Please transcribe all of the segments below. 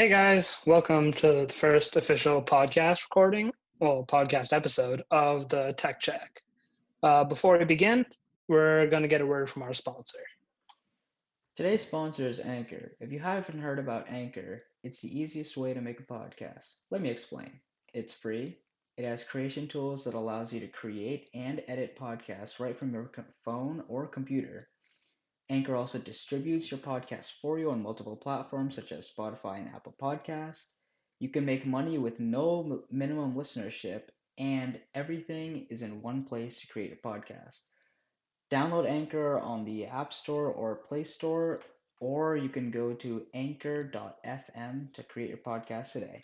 Hey guys, welcome to the first official podcast episode of the Tech Check. Before we begin, we're going to get a word from our sponsor. Today's sponsor is Anchor. If you haven't heard about Anchor, it's the easiest way to make a podcast. Let me explain. It's free. It has creation tools that allows you to create and edit podcasts right from your phone or computer. Anchor also distributes your podcast for you on multiple platforms such as Spotify and Apple Podcasts. You can make money with no minimum listenership, and everything is in one place to create a podcast. Download Anchor on the App Store or Play Store, or you can go to anchor.fm to create your podcast today.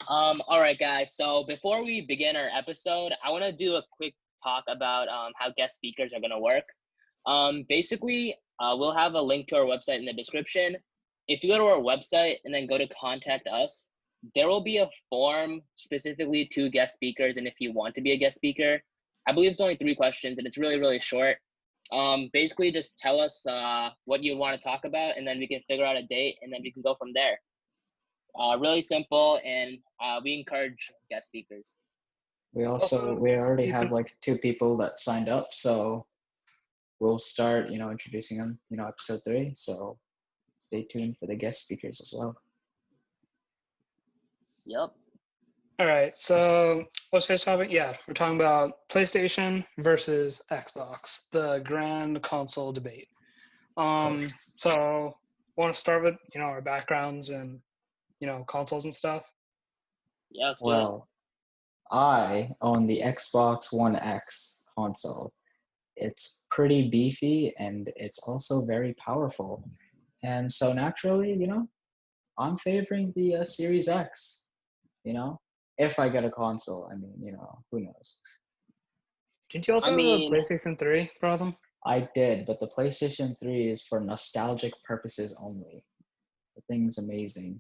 All right, guys. So before we begin our episode, I want to do a quick talk about how guest speakers are going to work. Basically, we'll have a link to our website in the description. If you go to our website and then go to contact us, there will be a form specifically to guest speakers. And if you want to be a guest speaker, I believe it's only 3 questions and it's really, really short. Basically, just tell us what you want to talk about, and then we can figure out a date, and then we can go from there. Really simple, and we encourage guest speakers. We already have like 2 people that signed up, so we'll start, introducing them, episode 3. So stay tuned for the guest speakers as well. Yep. All right, so what's today's topic? Yeah, we're talking about PlayStation versus Xbox, the grand console debate. So want to start with, our backgrounds and, consoles and stuff? Yeah, let's do it. Well, I own the Xbox One X console. It's pretty beefy and it's also very powerful. And so naturally, I'm favoring the Series X, if I get a console. I mean, who knows? Didn't you also have a PlayStation 3, brother? I did, but the PlayStation 3 is for nostalgic purposes only. The thing's amazing.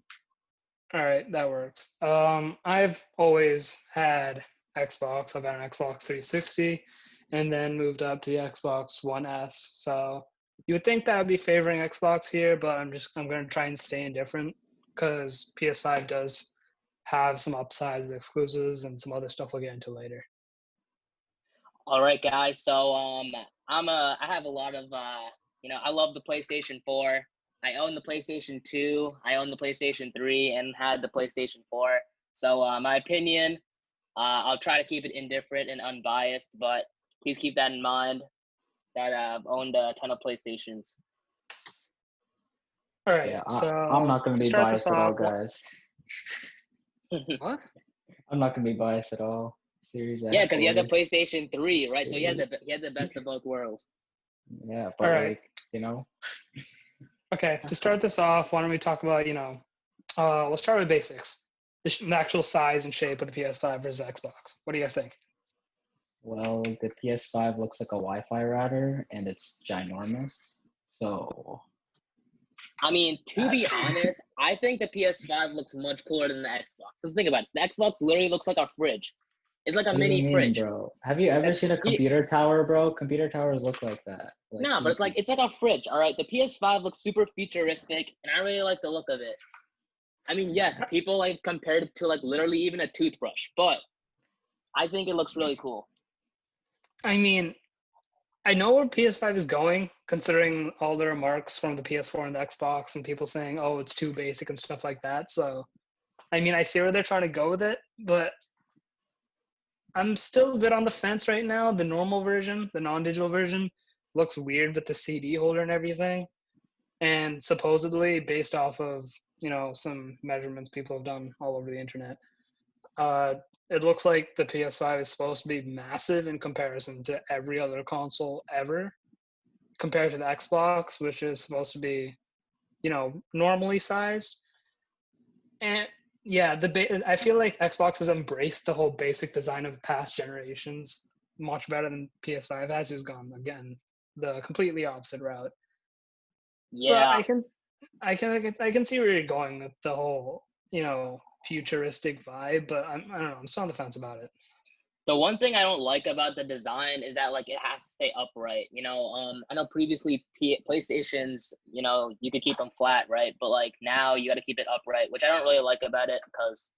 All right, that works. I've always had Xbox. I've had an Xbox 360 and then moved up to the Xbox One S. So you would think that I'd be favoring Xbox here, but I'm going to try and stay indifferent because PS5 does have some upsides, exclusives, and some other stuff we'll get into later. All right, guys. So I have a lot of I love the PlayStation 4. I own the PlayStation 2. I own the PlayStation 3 and had the PlayStation 4. So my opinion, I'll try to keep it indifferent and unbiased, but please keep that in mind that I've owned a ton of PlayStations. All right, yeah, so I'm not going to be biased at all, guys. What? I'm not going to be biased at all. Series X. Yeah, because he had the PlayStation 3, right? So he had the best of both worlds. Yeah, but right. Okay, to start this off, why don't we talk about, we'll start with basics. The actual size and shape of the PS5 versus Xbox. What do you guys think? Well, the PS5 looks like a Wi-Fi router, and it's ginormous. So, I mean, to be honest, I think the PS5 looks much cooler than the Xbox. Because think about it, the Xbox literally looks like a fridge. It's like a mini fridge, bro. Have you ever seen a computer tower, bro? Computer towers look like that. No, but it's like a fridge. All right, the PS5 looks super futuristic, and I really like the look of it. I mean, yes, people like compared it to like literally even a toothbrush, but I think it looks really cool. I mean, I know where PS5 is going, considering all the remarks from the PS4 and the Xbox and people saying, oh, it's too basic and stuff like that. So, I mean, I see where they're trying to go with it, but I'm still a bit on the fence right now. The normal version, the non-digital version, looks weird with the CD holder and everything. And supposedly, based off of, some measurements people have done all over the internet, it looks like the PS5 is supposed to be massive in comparison to every other console ever, compared to the Xbox, which is supposed to be, normally sized. And yeah, I feel like Xbox has embraced the whole basic design of past generations much better than PS5 has, who's gone again the completely opposite route. Yeah, but I can see where you're going with the whole futuristic vibe, but I don't know, I'm still on the fence about it. The one thing I don't like about the design is that like it has to stay upright. I know previously PlayStations, you could keep them flat, right? But like now you got to keep it upright, which I don't really like about it because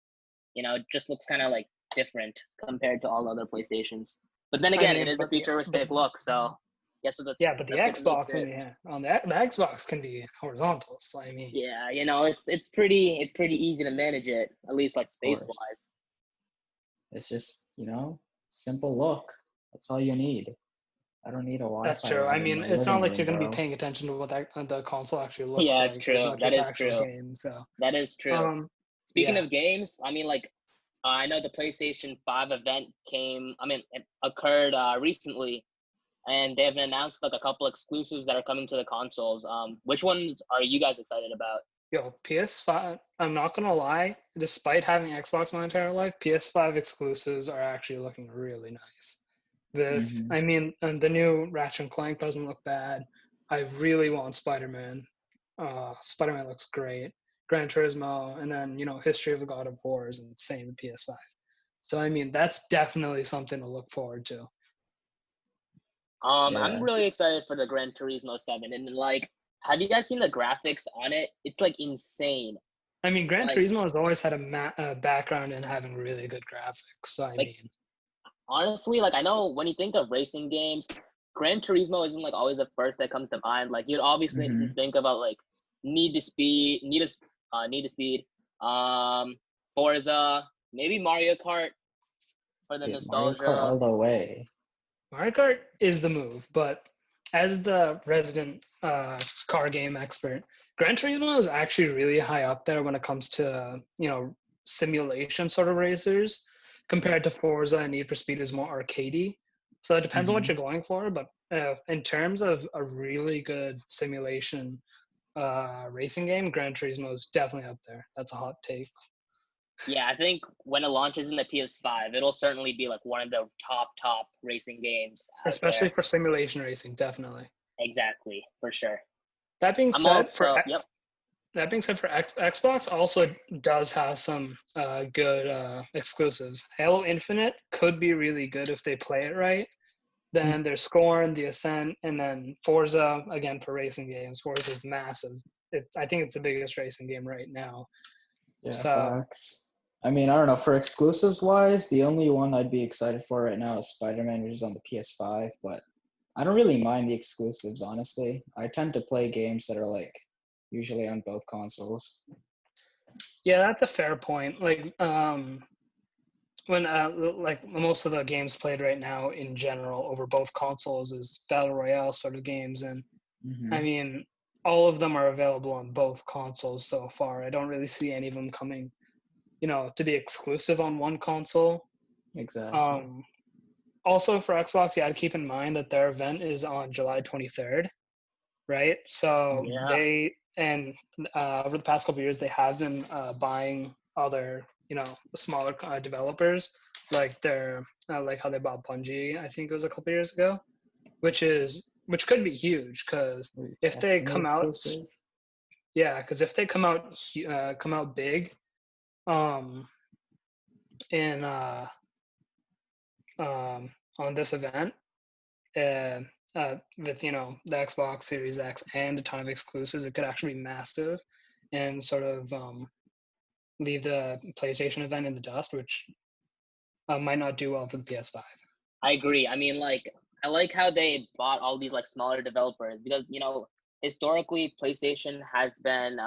it just looks kind of like different compared to all other PlayStations. But then I again, it mean, is a futuristic look, so yes, yeah, but the that's what makes Xbox it. on the Xbox can be horizontal. So I mean, Yeah, it's pretty easy to manage it, at least like Of space course. wise. It's just, simple look. That's all you need. I don't need a that's Wi-Fi true. I router in mean, my it's not living like room, you're going to be bro. paying attention to what the console actually looks Yeah, it's like as true. much That as is actual true. games. So, That is true. um, Speaking yeah, of games, I mean, like, I know the PlayStation 5 event it occurred recently, and they have announced like a couple exclusives that are coming to the consoles. Which ones are you guys excited about? yo, PS5. I'm not gonna lie. Despite having Xbox my entire life, PS5 exclusives are actually looking really nice. Hmm. I mean, and the new Ratchet and Clank doesn't look bad. I really want Spider-Man. Spider-Man looks great. Gran Turismo, and then History of the God of War is insane with PS5. So I mean, that's definitely something to look forward to. I'm Yeah. really excited for the Gran Turismo 7, and like, have you guys seen the graphics on it? It's like insane. I mean, Gran Like, Turismo has always had a background in having really good graphics. So I like mean, honestly, like I know when you think of racing games, Gran Turismo isn't like always the first that comes to mind. Like you'd obviously Hmm. think about like Need to Speed, Forza, maybe Mario Kart for the Dude, Mario Kart all nostalgia. the way. Mario Kart is the move, but as the resident car game expert, Gran Turismo is actually really high up there when it comes to simulation sort of racers, compared to Forza and Need for Speed is more arcadey. So it depends on what Hmm. you're going for, but in terms of a really good simulation racing game, Gran Turismo is definitely up there. That's a hot take, Yeah, I think when it launches in the PS5, it'll certainly be like one of the top racing games out especially there. for simulation racing, definitely. Exactly, for sure. That being I'm said, also yep. Xbox also does have some good exclusives. Halo Infinite could be really good if they play it right. Then there's Scorn, The Ascent, and then Forza again for racing games. Forza is massive. I think it's the biggest racing game right now. Yeah, So facts. I mean, I don't know. For exclusives wise, the only one I'd be excited for right now is Spider-Man, which is on the PS5, but I don't really mind the exclusives, honestly. I tend to play games that are like usually on both consoles. yeah, that's a fair point. Like when like most of the games played right now in general over both consoles is battle royale sort of games, and I Hmm. mean, all of them are available on both consoles so far. I don't really see any of them coming, to be exclusive on one console. Exactly. Um, Also for Xbox, you got to keep in mind that their event is on July 23rd, right? So Hmm. Yeah. over the past couple of years, they have been buying other, smaller developers, like like how they bought Bungie, I think it was a couple of years ago, which could be huge because Wait, if they Destiny come out exclusive? yeah, because if they come out big, um, in on this event, uh, with the Xbox Series X and a ton of exclusives, it could actually be massive, and sort of leave the PlayStation event in the dust, which might not do well for the PS5. I agree. I mean, like, I like how they bought all these like smaller developers because historically PlayStation has been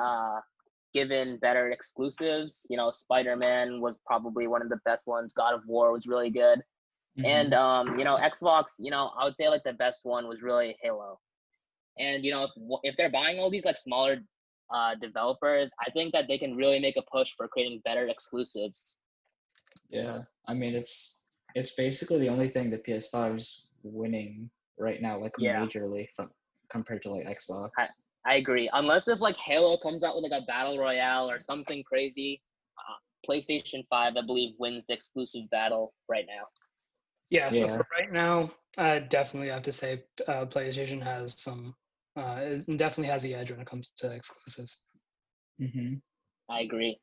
given better exclusives. Spider-Man was probably one of the best ones. God of War was really good, and Hmm. Xbox. I would say like the best one was really Halo. And if they're buying all these like smaller developers, I think that they can really make a push for creating better exclusives. Yeah. I mean, it's basically the only thing the PS5 is winning right now, like Yeah. majorly from compared to like Xbox. I, I agree. Unless if like Halo comes out with like a battle royale or something crazy, PlayStation 5 I believe wins the exclusive battle right now. Yeah, so Yeah. for right now, I definitely have to say PlayStation has definitely has the edge when it comes to exclusives. Hmm. I agree.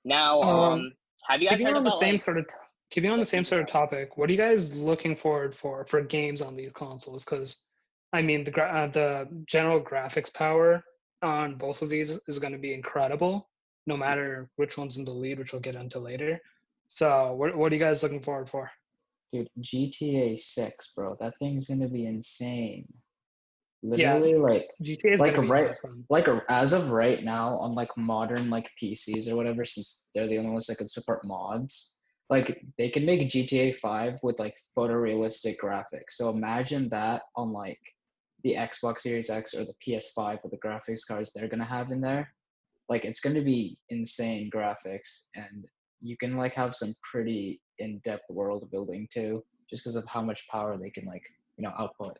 Now, Um, have you guys Keeping heard on the about same like sort of keeping on the That's same super sort of fun. topic, what are you guys looking forward for games on these consoles? Because I mean, the general graphics power on both of these is going to be incredible, no matter which one's in the lead, which we'll get into later. So, what are you guys looking forward for? Dude, GTA 6, bro, that thing's gonna be insane. Yeah, Literally, GTA is going like to be right, awesome. as of right now on like modern like PCs or whatever, since they're the only ones that can support mods. Like they can make GTA 5 with like photorealistic graphics. So imagine that on like the Xbox Series X or the PS5 with the graphics cards they're gonna have in there. Like it's gonna be insane graphics, and you can like have some pretty in-depth world building too, just because of how much power they can like output.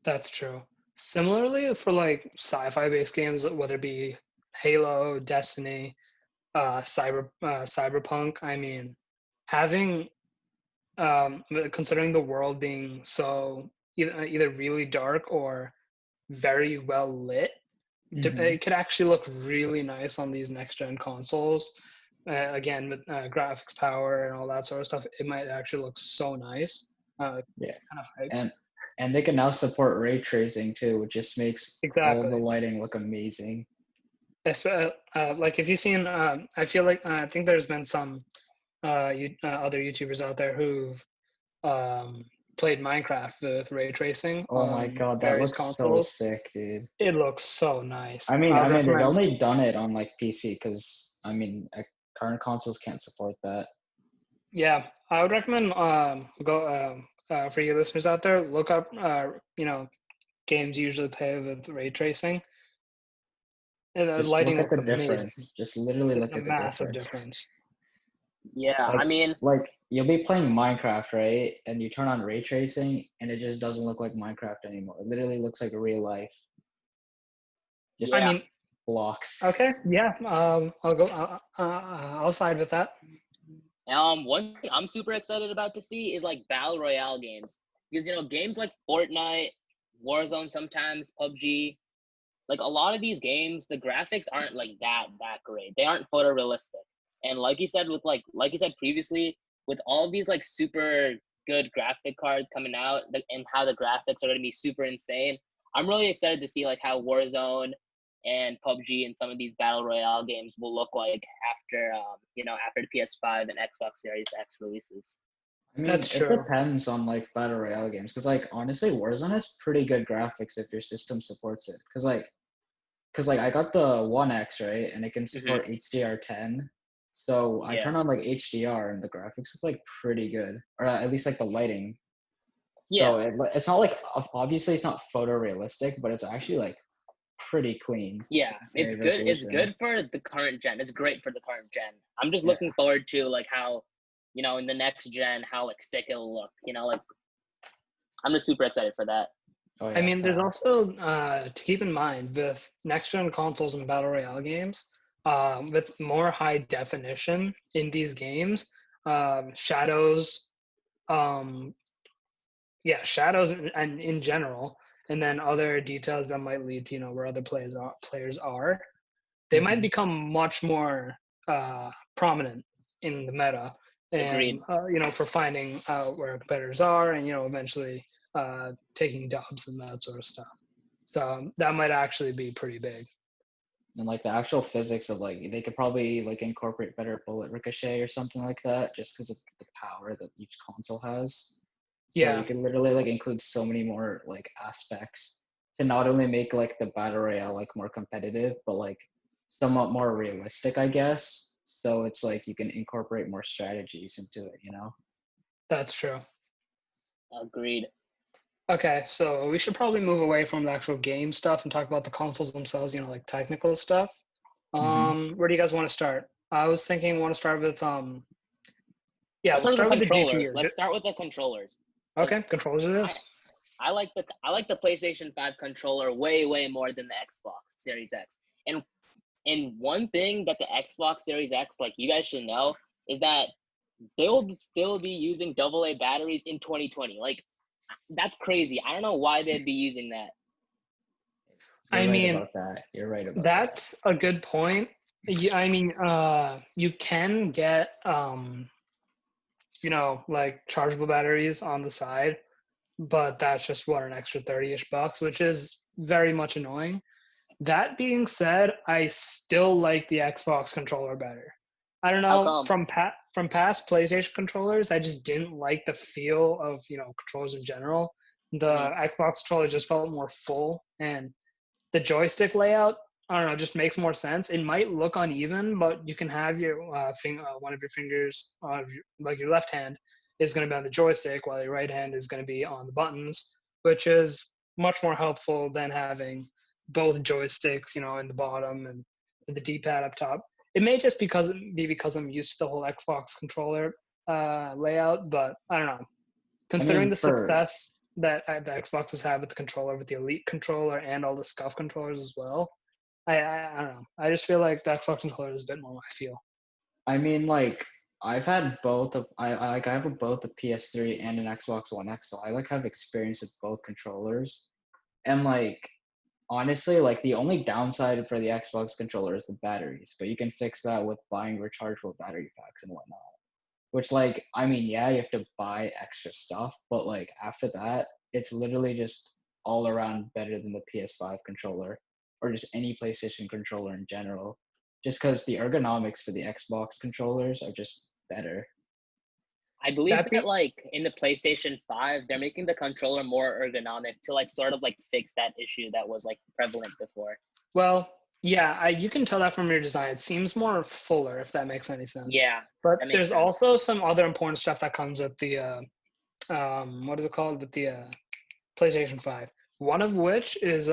That's true. Similarly, for like sci-fi based games, whether it be Halo, Destiny, Cyberpunk, I mean, having considering the world being so either really dark or very well lit, Mm-hmm. it could actually look really nice on these next gen consoles. Again, with graphics power and all that sort of stuff, it might actually look so nice. Yeah, Kind of hyped. and they can now support ray tracing too, which just makes all the Exactly. lighting look amazing. Like if you've seen, I feel like I think there's been some other YouTubers out there who've um, played Minecraft with ray tracing Oh my on god, that various looks so consoles. sick, dude. It looks so nice. I mean, I would they've recommend. only done it on like PC because current consoles can't support that. Yeah, I would recommend go for you listeners out there, look up games usually play with ray tracing. And the Just lighting look at looks the amazing. difference. Just literally It's look a at the massive difference. difference. Yeah, I Like mean, you'll be playing Minecraft, right? And you turn on ray tracing and it just doesn't look like Minecraft anymore. It literally looks like real life. I Just yeah. mean, blocks. okay, yeah, I'll go. I'll side with that. One thing I'm super excited about to see is like battle royale games, because games like Fortnite, Warzone, sometimes PUBG, like a lot of these games, the graphics aren't like that great. They aren't photorealistic. And like you said, like you said previously, with all of these like super good graphic cards coming out, and how the graphics are going to be super insane, I'm really excited to see like how Warzone and PUBG and some of these battle royale games will look like after after the PS5 and Xbox Series X releases. I mean, That's it true. depends on like battle royale games, because like honestly, Warzone has pretty good graphics if your system supports it. Because like I got the One X, right, and it can Mm-hmm. support HDR10. So I Yeah. turn on like HDR and the graphics look like pretty good, or at least like the lighting. Yeah. So it's not like obviously it's not photorealistic, but it's actually like pretty clean, Yeah, high it's good. It's resolution. good for the current gen. It's great for the current gen. I'm just Yeah. looking forward to like how, in the next gen, how like sick it'll look. Like I'm just super excited for that. Oh I yeah, mean, there's facts. also to keep in mind with next gen consoles and battle royale games, with more high definition in these games, shadows, um, yeah, shadows and in general, and then other details that might lead to where other players are, they might Hmm. become much more prominent in the meta, and Agreed. for finding out where competitors are, and eventually taking dubs and that sort of stuff. So that might actually be pretty big. And like the actual physics of like they could probably like incorporate better bullet ricochet or something like that, just because of the power that each console has. So you Yeah, can literally like include so many more like aspects to not only make like the battle royale like more competitive, but like somewhat more realistic, I guess. So it's like you can incorporate more strategies into it. that's true. Agreed. Okay, so we should probably move away from the actual game stuff and talk about the consoles themselves, like technical stuff. Hmm. Where do you guys want to start? I was thinking want to start with yeah, Let's we'll start with start the with the controllers. GPU. Let's start with the controllers, because Okay, controllers it I is. I like the PlayStation 5 controller way more than the Xbox Series X. And one thing that the Xbox Series X, like you guys should know, is that they'll still be using AA batteries in 2020. Like that's crazy. I don't know why they'd be using that. You're I right mean, about that. You're right about that. that's a good point. Yeah, I mean, you can get like chargeable batteries on the side, but that's just an extra 30-ish bucks, which is very much annoying. That being said, I still like the Xbox controller better. I don't How know, come? from past PlayStation controllers, I just didn't like the feel of, controllers in general. The Xbox controller just felt more full, and the joystick layout, I don't know, just makes more sense. It might look uneven, but you can have your one of your fingers, like your left hand, is going to be on the joystick, while your right hand is going to be on the buttons, which is much more helpful than having both joysticks, in the bottom and the D-pad up top. It may just because I'm used to the whole Xbox controller layout, but I don't know. I mean, Considering the for success that the Xbox has had with the controller, with the Elite controller and all the Scuff controllers as well, I don't know. I just feel like the Xbox controller is a bit more my feel. I mean, like I've had both of I have both a PS3 and an Xbox One X, so I like have experience with both controllers. And like honestly, like the only downside for the Xbox controller is the batteries, but you can fix that with buying rechargeable battery packs and whatnot. Which like I mean, yeah, you have to buy extra stuff, but like after that, it's literally just all around better than the PS5 controller or just any PlayStation controller in general. Just because the ergonomics for the Xbox controllers are just better. I believe That that be like in the PlayStation 5, they're making the controller more ergonomic to like sort of like fix that issue that was like prevalent before. Well, yeah, you can tell that from your design. It seems more fuller, if that makes any sense. Yeah, But that makes there's sense. also some other important stuff that comes with the what is it called, with the PlayStation 5. One of which is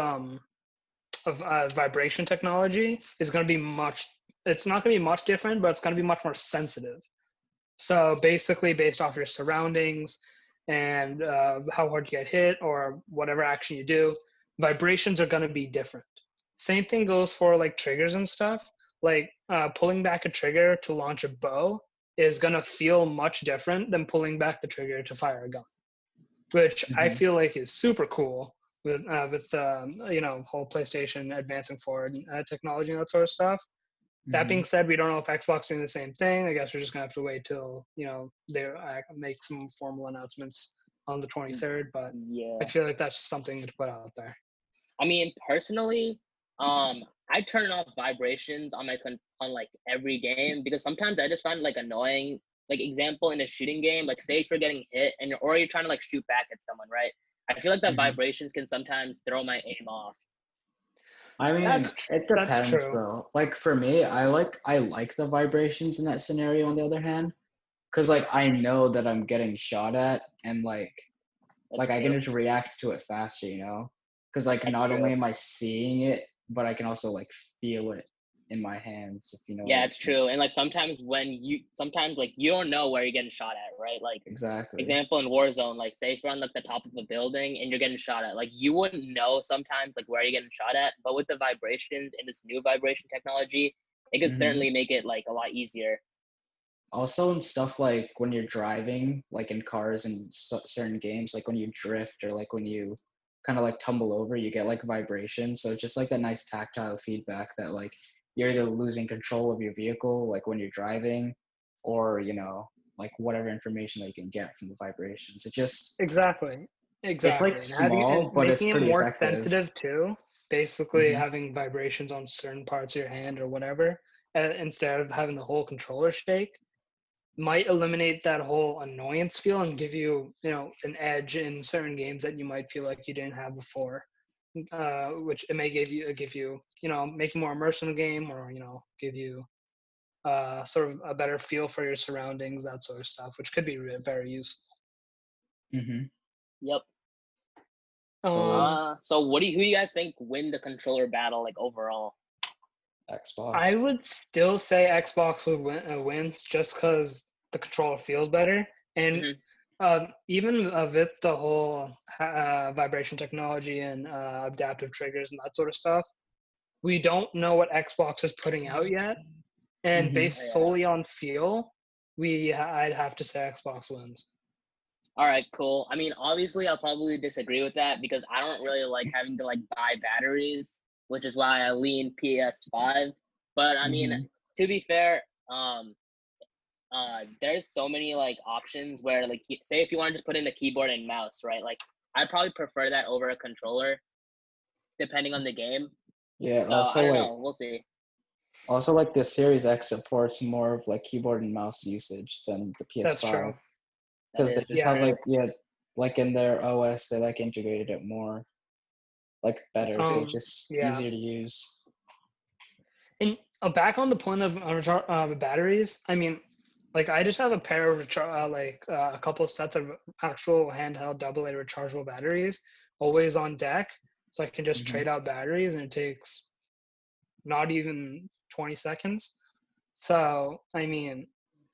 of vibration technology is going to be much. It's not going to be much different, but it's going to be much more sensitive. So basically, based off your surroundings and how hard you get hit or whatever action you do, vibrations are going to be different. Same thing goes for like triggers and stuff. Like pulling back a trigger to launch a bow is going to feel much different than pulling back the trigger to fire a gun, which I Hmm. feel like is super cool with whole PlayStation advancing forward technology and that sort of stuff. That being Hmm. said, we don't know if Xbox doing the same thing. I guess we're just gonna have to wait till they make some formal announcements on the 23rd. But I Yeah. feel like that's something to put out there. I mean, personally, I turn off vibrations on on like every game because sometimes I just find it like annoying. Like example in a shooting game, like say if you're getting hit and you're trying to like shoot back at someone, right? I feel like that Hmm. vibrations can sometimes throw my aim off. I mean, it That's depends true. though. Like for me, I like the vibrations in that scenario on the other hand, because like I know that I'm getting shot at and That's like I can true. just react to it faster, you know? Because like That's not only true. am I seeing it, but I can also like feel it in my hands, if you know what I Yeah, it's mean. true. And like sometimes like you don't know where you're getting shot at, right? Like Exactly. example in Warzone, like say if you're on like the top of a building and you're getting shot at, like you wouldn't know sometimes like where you're getting shot at. But with the vibrations and this new vibration technology, it could Hmm. certainly make it like a lot easier. Also, in stuff like when you're driving, like in cars and certain games, like when you drift or like when you kind of like tumble over, you get like vibration. So it's just like that nice tactile feedback that like you're either losing control of your vehicle, like when you're driving, or like whatever information that you can get from the vibrations. Exactly. It's like Exactly. And having small, and but it's making it pretty more effective. sensitive too. Basically, Hmm. having vibrations on certain parts of your hand or whatever, instead of having the whole controller shake, might eliminate that whole annoyance feel and give you, an edge in certain games that you might feel like you didn't have before. Which it may give you, make you more immersed in the game, or give you sort of a better feel for your surroundings, that sort of stuff, which could be very useful. Hmm. Yep. So Um, So who do you guys think win the controller battle like overall? I Xbox. would still say Xbox would wins just because the controller feels better, and Hmm. even with the whole vibration technology and adaptive triggers and that sort of stuff, we don't know what Xbox is putting out yet. And Hmm. based Yeah. solely on feel, I'd have to say Xbox wins. All right, cool. I mean, obviously, I'll probably disagree with that because I don't really like having to like buy batteries, which is why I lean PS5. But I mean, Hmm. to be fair, um, there's so many like options where like say if you want to just put in a keyboard and mouse, right? Like I'd probably prefer that over a controller, depending on the game. Yeah, So I don't know. We'll see. also like the Series X supports more of like keyboard and mouse usage than the That's PS5 true. That because they is just Yeah. have true. like in their OS they like integrated it more like better, so it's just Yeah. easier to use. And back on the point of batteries, I mean, like I just have a pair of a couple sets of actual handheld AA rechargeable batteries always on deck, so I can just Mhm. trade out batteries, and it takes not even 20 seconds. So I mean,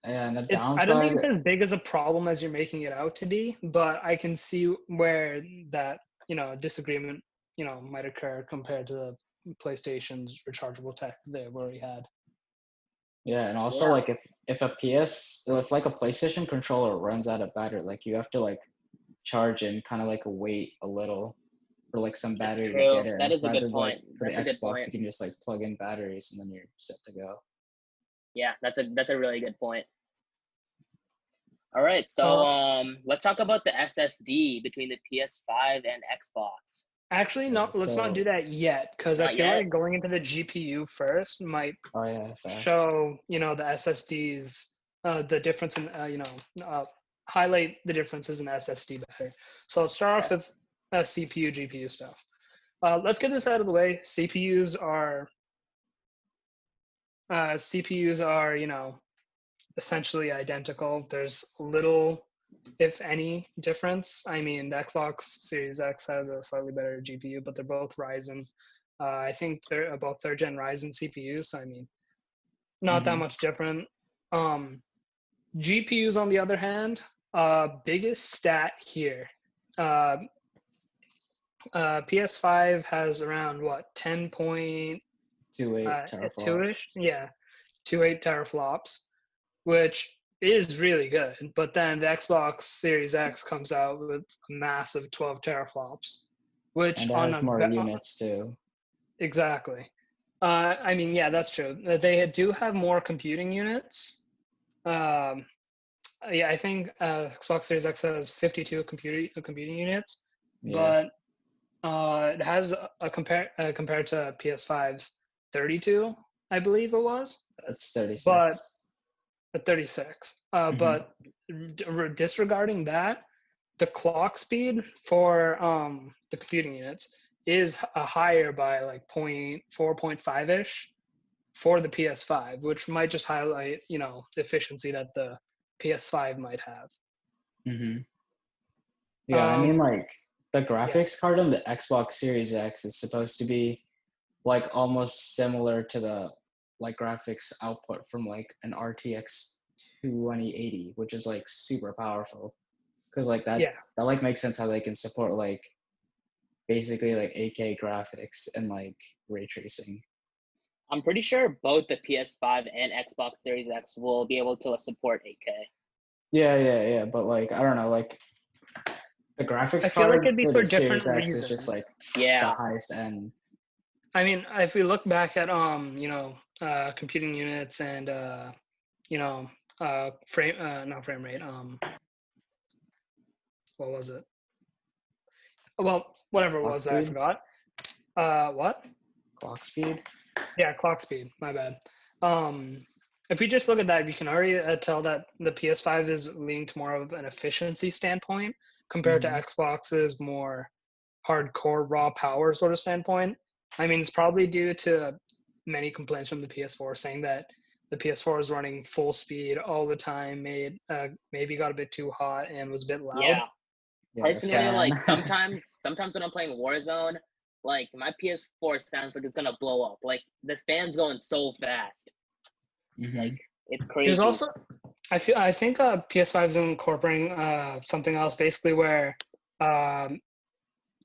And the I don't think downside, it's as big as a problem as you're making it out to be, but I can see where that disagreement might occur compared to the PlayStation's rechargeable tech they've already had. yeah, and also Yeah, like if like a PlayStation controller runs out of battery, like you have to like charge and kind of like wait a little for like some that's battery to true. get That in, is a rather good than like point. for the That's a good Xbox point. you can just like plug in batteries and then you're set to go. Yeah, that's a really good point. All right, so Uh, let's talk about the SSD between the PS5 and Xbox. Actually, Yeah, no, let's not do so that yet, because I Not feel yet. like going into the GPU first might oh yeah, facts. show, the SSDs, the difference in, highlight the differences in SSD better. So let's start off with CPU, GPU stuff. Let's get this out of the way. CPUs are, essentially identical. There's little, if any, difference. I mean, the Xbox Series X has a slightly better GPU, but they're both Ryzen. I think they're both third gen Ryzen CPUs. So, I mean, not that Mm-hmm. much different. GPUs, on the other hand, biggest stat here. Uh, PS5 has around what 10.2 2.8 teraflops. ish, yeah, 2.8 teraflops, which is really good. But then the Xbox Series X comes out with a massive 12 teraflops, which And it on has a more units too. exactly. I mean, yeah, that's true. They do have more computing units. Um, yeah, I think Xbox Series X has 52 computing units, Yeah, but it has compared to PS5's 32, I believe it was, it's but 36. 36. Mm-hmm. But disregarding that, the clock speed for the computing units is higher by like 0.4, 0.5 ish for the PS5, which might just highlight the efficiency that the PS5 might have. Mm-hmm. Yeah, I mean Um, like the yeah, graphics card on the Xbox Series X is supposed to be like almost similar to the like graphics output from like an RTX 2080, which is like super powerful. Because like yeah. that like makes sense how they can support like basically like 8K graphics and like ray tracing. I'm pretty sure both the PS5 and Xbox Series X will be able to support 8K. Yeah. But like I don't know, like the I graphics feel like card it'd be for for the different Series X is just reasons. like the Yeah, highest end. I mean, if we look back at computing units and you know frame not frame rate, what was it? Well, whatever it Clock was that I speed? forgot. What? Clock speed? Yeah, clock speed. My bad. Um, if we just look at that, we can already tell that the PS5 is leaning to more of an efficiency standpoint compared to Mm-hmm. Xbox's more hardcore raw power sort of standpoint. I mean, it's probably due to many complaints from the PS4 saying that the PS4 is running full speed all the time, maybe got a bit too hot and was a bit loud. yeah. Yeah, the Personally, fan. like sometimes when I'm playing Warzone, like my PS4 sounds like it's gonna blow up. Like the fan's going so fast. Mm-hmm. Like it's There's crazy. also I think PS5 is incorporating something else, basically where um,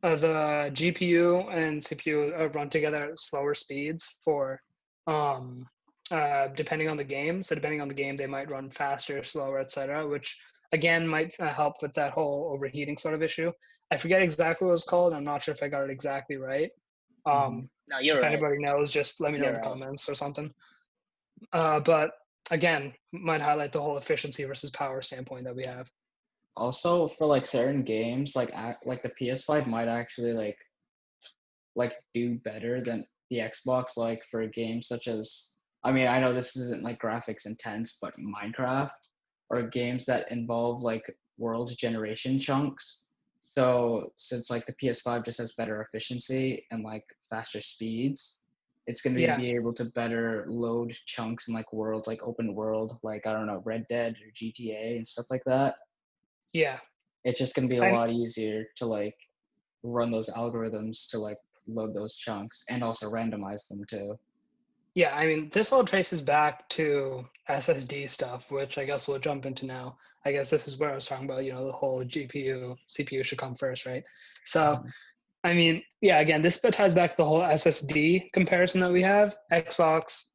the GPU and CPU run together at slower speeds for um, depending on the game. So depending on the game, they might run faster, slower, etc., which again might help with that whole overheating sort of issue. I forget exactly what it's called. I'm not sure if I got it exactly right. Mm-hmm. Um, No, you're if right. anybody knows, just let me know in You're the right. comments or something. But again, might highlight the whole efficiency versus power standpoint that we have. Also, for like certain games, like the PS5 might actually like do better than the Xbox. Like for games such as, I mean, I know this isn't like graphics intense, but Minecraft or games that involve like world generation chunks. So since like the PS5 just has better efficiency and like faster speeds, it's gonna Yeah, be able to better load chunks in like worlds like open world, like I don't know, Red Dead or GTA and stuff like that. yeah. It's just gonna be a I'm lot easier to like run those algorithms to like load those chunks and also randomize them too. Yeah, I mean, this all traces back to SSD stuff, which I guess we'll jump into now. I guess this is where I was talking about, the whole GPU, CPU should come first, right? So, Mhm. I mean, yeah, again, this bit ties back to the whole SSD comparison that we have. Xbox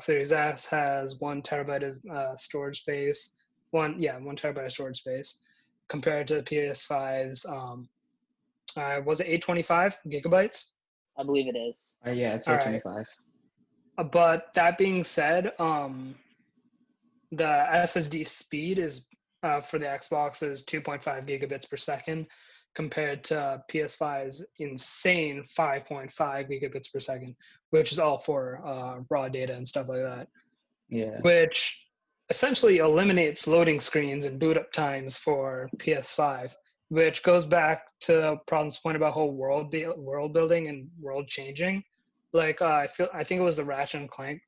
Series S has 1 terabyte of storage space, 1 terabyte of storage space, compared to the PS5's, was it 825 gigabytes? I believe it is. Yeah, it's All right. 825. But that being said, the SSD speed is for the Xbox is 2.5 gigabits per second compared to PS5's insane 5.5 gigabits per second, which is all for raw data and stuff like that, Yeah. which essentially eliminates loading screens and boot up times for PS5, which goes back to Problem's point about whole world building and world changing. Like I think it was the Ratchet and Clank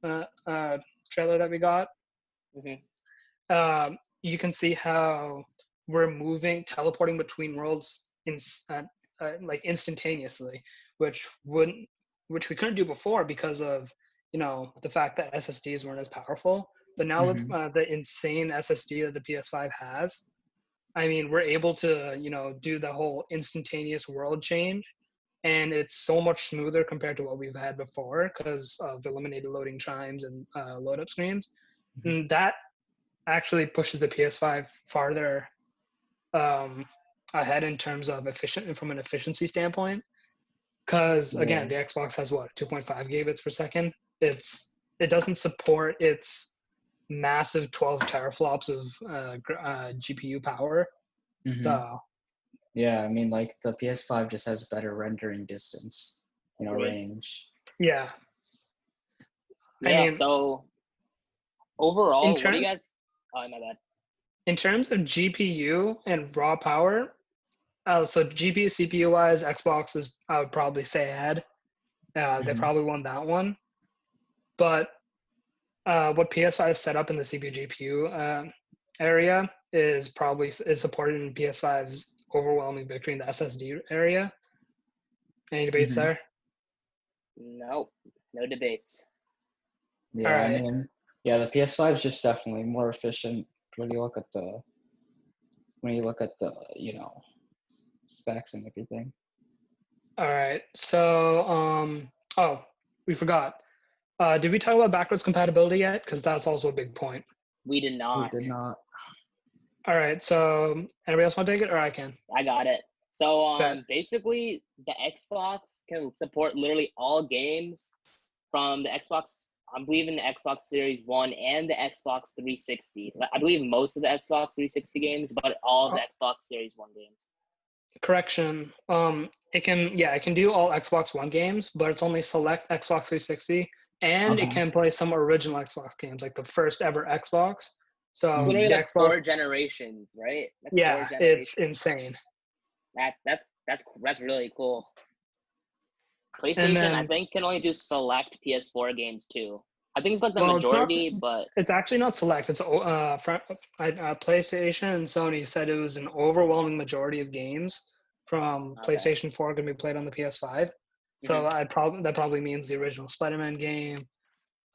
trailer that we got. Hmm. You can see how we're teleporting between worlds like instantaneously, which wouldn't, which we couldn't do before because of the fact that SSDs weren't as powerful. But now with Hmm. the insane SSD that the PS5 has, I mean, we're able to do the whole instantaneous world change, and it's so much smoother compared to what we've had before because of eliminated loading times and load up screens. And that actually pushes the PS5 farther um, ahead in terms of efficient from an efficiency standpoint. Because again, Yeah. the Xbox has what 2.5 gigabits per second. It doesn't support its massive 12 teraflops of GPU power. Hmm. So Yeah, I mean, like the PS5 just has better rendering distance, Agreed. range. yeah, I Yeah. mean, So in overall, what do you turn guys? Oh, my bad. in terms of GPU and raw power, so GPU CPU wise, Xbox is I would probably say ahead. They Hmm. probably won that one. But what PS5 set up in the CPU GPU area is supported in PS5's overwhelming victory in the SSD area. Any debates Hmm. there? No, no debates. All Yeah, I right, mean, yeah, the PS5 is just definitely more efficient when you look at the specs and everything. all right. So, oh, we forgot. Did we talk about backwards compatibility yet? Because that's also a big point. We did We not. did not. All right. So, anybody else want to take it, or I can? I got it. So Bet. basically the Xbox can support literally all games from the Xbox, I believe in the Xbox Series 1 and the Xbox 360. I believe most of the Xbox 360 games, but all of the Oh, Xbox Series 1 games. correction. It can do all Xbox One games, but it's only select Xbox 360, and it Uh-huh. can play some original Xbox games, like the first ever Xbox. It's So Hmm. literally the like Xbox, 4 generations, right? That's four yeah, it's generations. insane. That's really cool. And PlayStation, I then, think, can only do select PS4 games too. I think it's like the well, it's not. majority, but It's actually not select. It's PlayStation and Sony said it was an overwhelming majority of games from okay. PlayStation 4 going to be played on the PS5. Hmm. So that probably means the original Spider-Man game,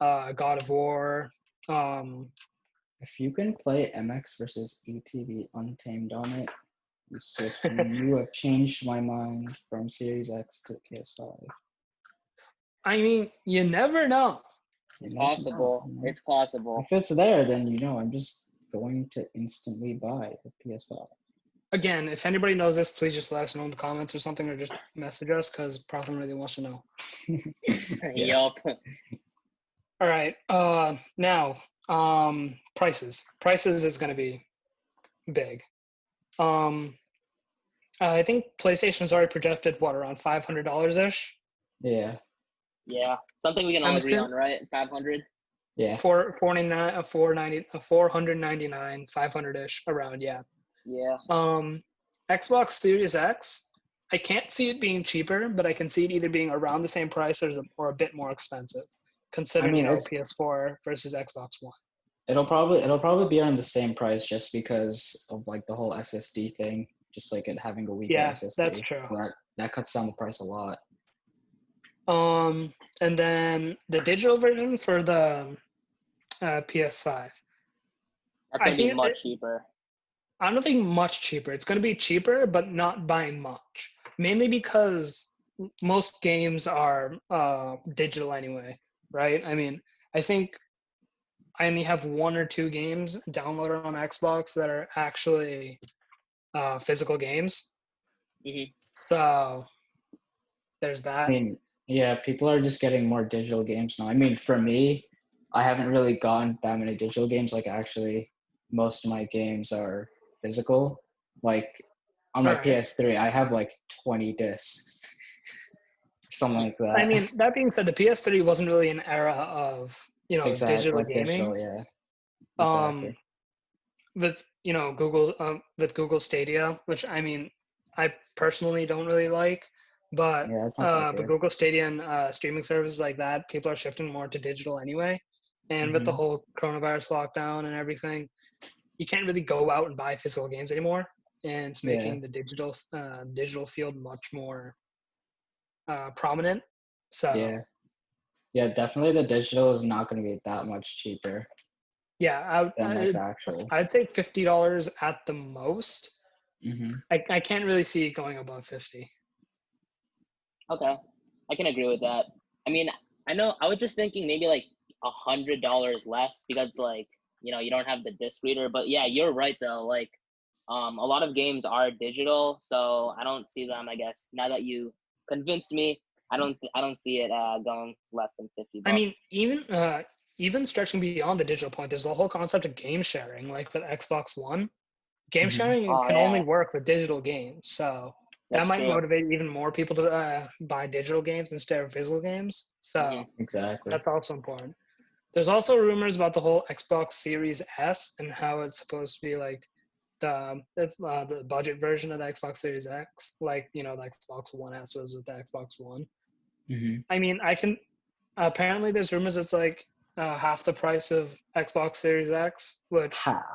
God of War. Um, If you can play MX versus ETV Untamed on it, you have changed my mind from Series X to PS5. I mean, you never know. You It's never know, possible. It's possible. If it's there, then I'm just going to instantly buy the PS5. Again, if anybody knows this, please just let us know in the comments or something, or just message us because Protham really wants to know. Yeah. Yup. All right. Now, prices. Prices is going to be big. Um, I think PlayStation's already projected what around $500 ish. Yeah, Yeah, something we can all I'm agree assuming on, right? 500. yeah. 449, 490, 499, 500 ish around. Yeah. Yeah. Xbox Series X. I can't see it being cheaper, but I can see it either being around the same price or a bit more expensive, I considering mean, it's PS4 versus Xbox One. it'll probably be around the same price just because of like the whole SSD thing, just like it having a weaker Yeah, that's SSD. true. So that cuts down the price a lot. And then the digital version for the PS5. That's I gonna be think much cheaper. I don't think much cheaper. It's going to be cheaper, but not by much. Mainly because most games are digital anyway, right? I mean, I think I only have one or two games downloaded on Xbox that are actually physical games. Hmm. So there's I that. mean, yeah, people are just getting more digital games now. I mean, for me, I haven't really gotten that many digital games. Like actually, most of my games are physical. Like on All my right. PS3, I have like 20 discs, something like I that. mean, that being said, the PS3 wasn't really an era of Exactly, digital like gaming. digital, yeah, Um, exactly. with Google with Google Stadia, which I mean I personally don't really like, Yeah, it's not that but good. Google Stadia and streaming services like that, people are shifting more to digital anyway. And with the Hmm. whole coronavirus lockdown and everything, you can't really go out and buy physical games anymore, and it's Yeah, making the digital field much more prominent. So yeah, yeah. Definitely, the digital is not going to be that much cheaper yeah, than like the actual. I'd say $50 at the most. Hmm. I can't really see it going above 50. Okay, I can agree with that. I mean, I know I was just thinking maybe like $100 less because like you don't have the disc reader. But yeah, you're right though. Like, a lot of games are digital, so I don't see them. I guess now that you convinced me, I don't see it going less than 50 I mean, bucks. even stretching beyond the digital point, there's the whole concept of game sharing, like with Xbox One. Game Hmm. sharing Oh can only yeah, work with digital games, so that that's might true. motivate even more people to buy digital games instead of physical games. So Hmm. Exactly. that's also important. There's also rumors about the whole Xbox Series S and how it's supposed to be like the budget version of the Xbox Series X, like the Xbox One S was with the Xbox One. Hmm. I mean, I can apparently there's rumors it's like half the price of Xbox Series X, which Half. Wow.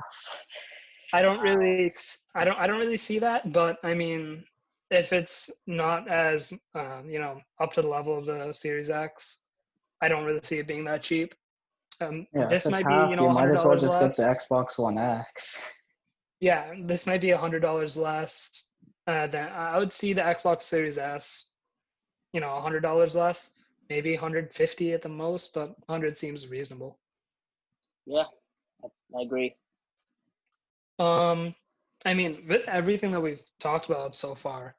I don't really see that. But I mean, if it's not as up to the level of the Series X, I don't really see it being that cheap. Yeah, if This it's might be half, a you might hundred as well dollars just get the less. Xbox One X. Yeah, this might be $100 less. Than I would see the Xbox Series S, $100 less, maybe 150 at the most, but 100 seems reasonable. Yeah, I agree. Um, I mean, with everything that we've talked about so far,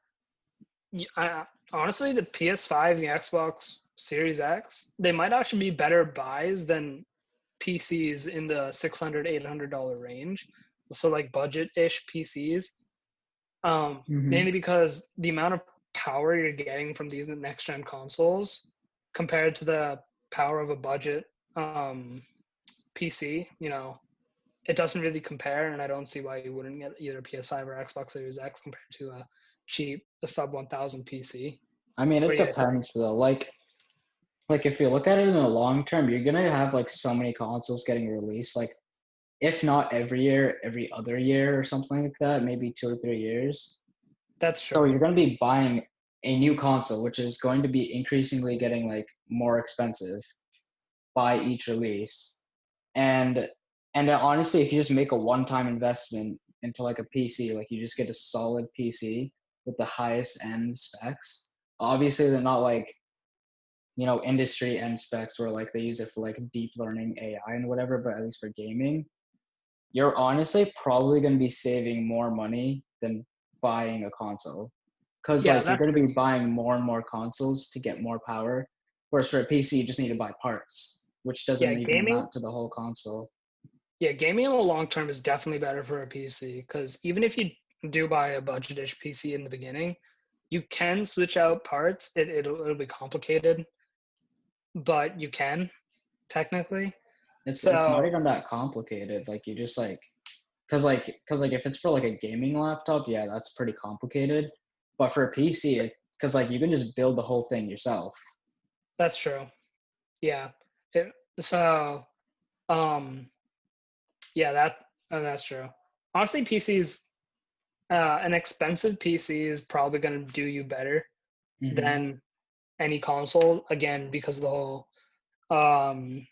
honestly, the PS5 and the Xbox Series X, they might actually be better buys than PCs in the $600 $800 range. So like budget-ish PCs. Hmm. Mainly because the amount of power you're getting from these next gen consoles compared to the power of a budget PC, it doesn't really compare, and I don't see why you wouldn't get either PS5 or Xbox Series X compared to a sub 1000 PC. I mean, What it do you guys think? depends though. Like if you look at it in the long term, you're gonna have like so many consoles getting released. Like if not every year, every other year or something like that, maybe 2 or 3 years. That's So true. you're gonna be buying a new console, which is going to be increasingly getting like more expensive by each release. And honestly, if you just make a one-time investment into like a PC, like you just get a solid PC with the highest end specs. Obviously, they're not like industry end specs where like they use it for like deep learning AI and whatever, but at least for gaming, you're honestly probably going to be saving more money than buying a console because Yeah, like you're that's going to true. be buying more and more consoles to get more power, whereas for a PC you just need to buy parts. which doesn't Yeah, even gaming. amount to the whole console. Yeah, gaming in the long term is definitely better for a PC because even if you do buy a budget-ish PC in the beginning, you can switch out parts. It'll be complicated, but you can technically. It's not So even that complicated. Like you just like, cause like if it's for like a gaming laptop, yeah, that's pretty complicated. But for a PC, cause like you can just build the whole thing yourself. that's true. Yeah. It, so um yeah, that's true. Honestly, PCs an expensive PC is probably going to do you better Hmm. than any console again because of the whole um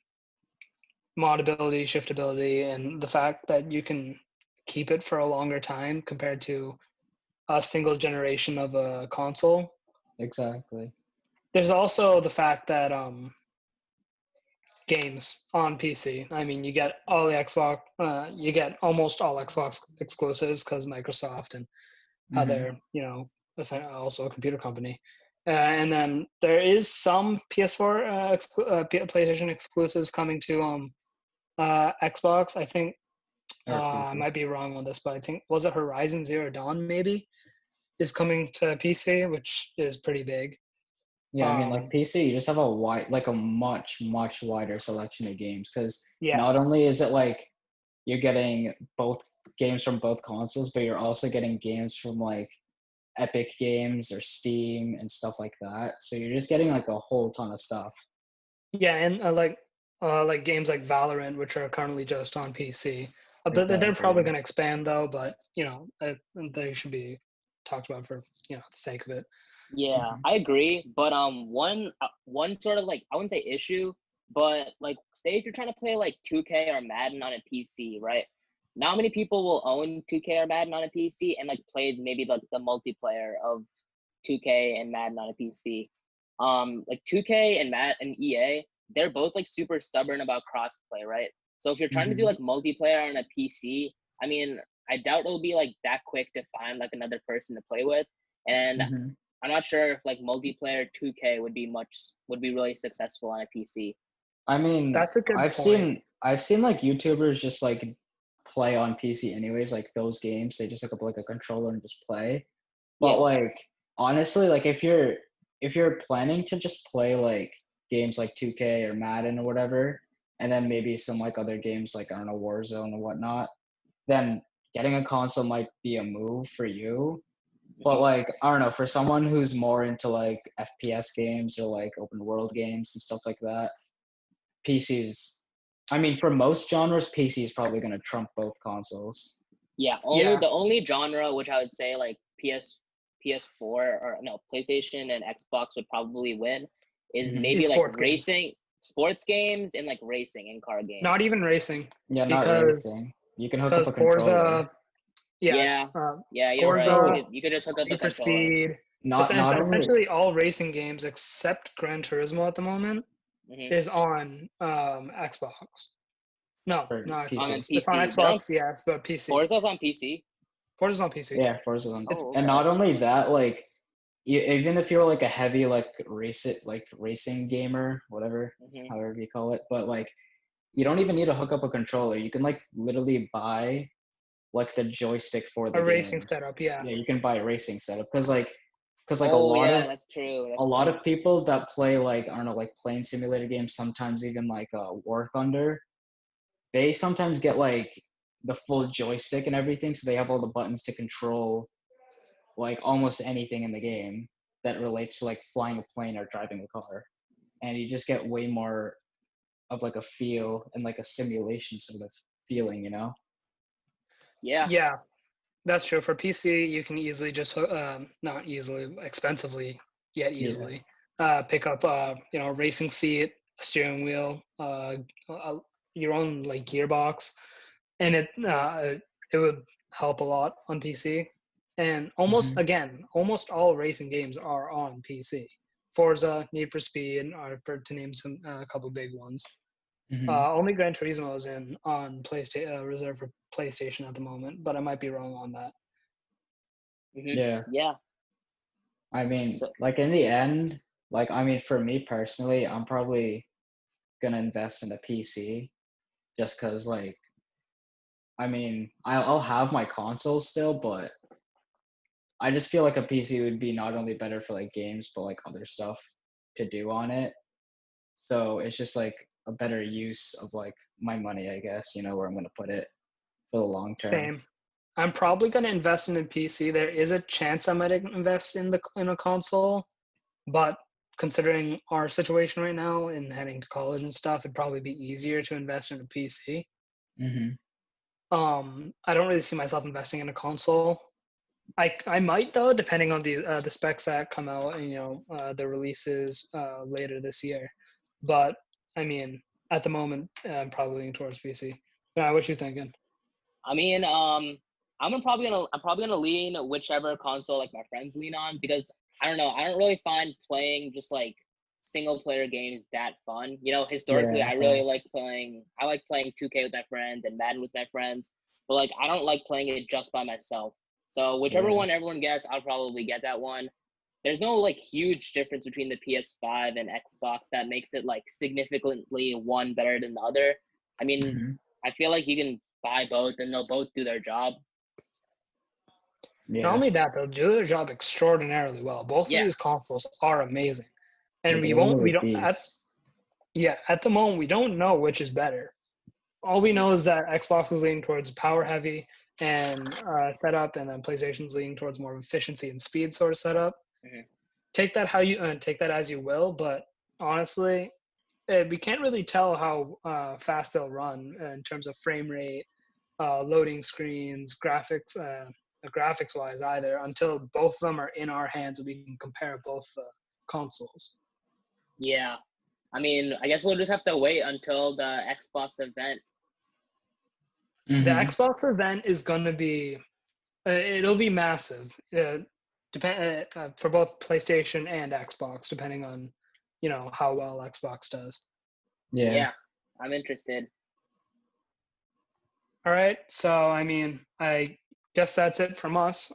modability, shiftability, and the fact that you can keep it for a longer time compared to a single generation of a console. Exactly. There's also the fact that games on PC. I mean, you get all the Xbox, you get almost all Xbox exclusives because Microsoft and how Hmm. they're, also a computer company. And then there is some PS4, PlayStation exclusives coming to Xbox. I think Or I PC. might be wrong on this, but I think was it Horizon Zero Dawn maybe is coming to PC, which is pretty big. Yeah, I mean, like Um, PC, you just have a much wider selection of games because yeah, not only is it like you're getting both games from both consoles, but you're also getting games from like Epic Games or Steam and stuff like that. So you're just getting like a whole ton of stuff. yeah, and like games like Valorant, which are currently just on PC. But they're probably Exactly. going to expand though. But they should be talked about for the sake of it. Yeah, Hmm. I agree. But one sort of like I wouldn't say issue, but like say if you're trying to play like 2K or Madden on a PC, right? Not many people will own 2K or Madden on a PC and like play maybe like the multiplayer of 2K and Madden on a PC. Like 2K and EA, they're both like super stubborn about crossplay, right? So if you're trying to do Hmm. like multiplayer on a PC, I mean, I doubt it'll be like that quick to find like another person to play with. And Hmm. I'm not sure if like multiplayer 2K would be really successful on a PC. I mean, That's a good I've point. seen I've seen like YouTubers just like play on PC anyways, like those games. They just hook up like a controller and just play. But Yeah. like honestly, like if you're planning to just play like games like 2K or Madden or whatever, and then maybe some like other games like I don't know Warzone and whatnot, then getting a console might be a move for you. But Hmm. like I don't know, for someone who's more into like FPS games or like open world games and stuff like that, PCs. I mean, for most genres, PC is probably going to trump both consoles. Yeah. Yeah, The only genre which I would say like PS4 or no PlayStation and Xbox would probably win is Hmm. maybe is like sports games. racing, sports games, and like racing and car Not games. even racing Yeah, not because racing. You can hook up because a controller. Forza, yeah, Yeah. uh, Yeah, you're right. Also, You could just hook up the Need for controller. Speed, not only essentially all racing games except Gran Turismo at the moment Hmm. is on Xbox. No, for not On PC. Xbox. It's on PC. They don't Xbox, yes, but PC. Forza's on PC. Forza's on PC. Yeah, Forza on, It's Oh, and okay. not only that, like even if you're like a heavy like racing gamer, whatever, Hmm. however you call it, but like you don't even need to hook up a controller. You can like literally buy like the joystick for the a racing games. setup, yeah. Yeah, you can buy a racing setup because like Oh yeah, that's true. a That's lot true. of people that play like I don't know like plane simulator games, sometimes even like War Thunder, they sometimes get like the full joystick and everything, so they have all the buttons to control like almost anything in the game that relates to like flying a plane or driving a car, and you just get way more of like a feel and like a simulation sort of feeling, you know? Yeah. Yeah, that's true. For PC, you can easily just not easily, expensively yet Yeah. easily pick up a racing seat, a steering wheel, your own like gearbox, and it would help a lot on PC. And Hmm. almost all racing games are on PC. Forza, Need for Speed are to name a couple big ones. Hmm. Only Gran Turismo is in on PlayStation, reserved for PlayStation at the moment, but I might be wrong on that. Hmm. Yeah. Yeah. I mean, So like in the end, like I mean, for me personally, I'm probably gonna invest in a PC just because, like, I mean, I'll have my console still, but I just feel like a PC would be not only better for like games, but like other stuff to do on it. So it's just like a better use of like my money, I guess, where I'm gonna put it for the long term. Same. I'm probably going to invest in a PC. There is a chance I might invest in a console, but considering our situation right now and heading to college and stuff, it'd probably be easier to invest in a PC. Mm-hmm. I don't really see myself investing in a console. I might though, depending on the specs that come out and the releases later this year. But I mean, at the moment, I'm probably leaning towards PC. What you thinking? I mean, I'm probably gonna lean whichever console like my friends lean on, because I don't know, I don't really find playing just like single player games that fun. Historically, Yeah, I really like playing. I like playing 2K with my friends and Madden with my friends, but like I don't like playing it just by myself. So whichever yeah, one everyone gets, I'll probably get that one. There's no like huge difference between the PS5 and Xbox that makes it like significantly one better than the other. I mean, mm-hmm. I feel like you can buy both and they'll both do their job. Not Yeah, only that, they'll do their job extraordinarily well. Both of Yeah. these consoles are amazing, yeah. and They're literally at the moment we don't know which is better. All we know is that Xbox is leaning towards power heavy and setup, and then PlayStation's leaning towards more efficiency and speed sort of setup. Mm-hmm. Take that take that as you will, but honestly, we can't really tell how fast they'll run in terms of frame rate, loading screens, graphics wise either, until both of them are in our hands and we can compare both consoles. Yeah. I mean, I guess we'll just have to wait until the Xbox event. The Mm-hmm. Xbox event is going to be, it'll be massive, for both PlayStation and Xbox, depending on, how well Xbox does. Yeah. Yeah. I'm interested. All right. So, I mean, I guess that's it from us.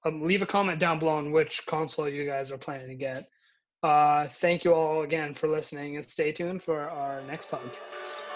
Leave a comment down below on which console you guys are planning to get. Thank you all again for listening, and stay tuned for our next podcast.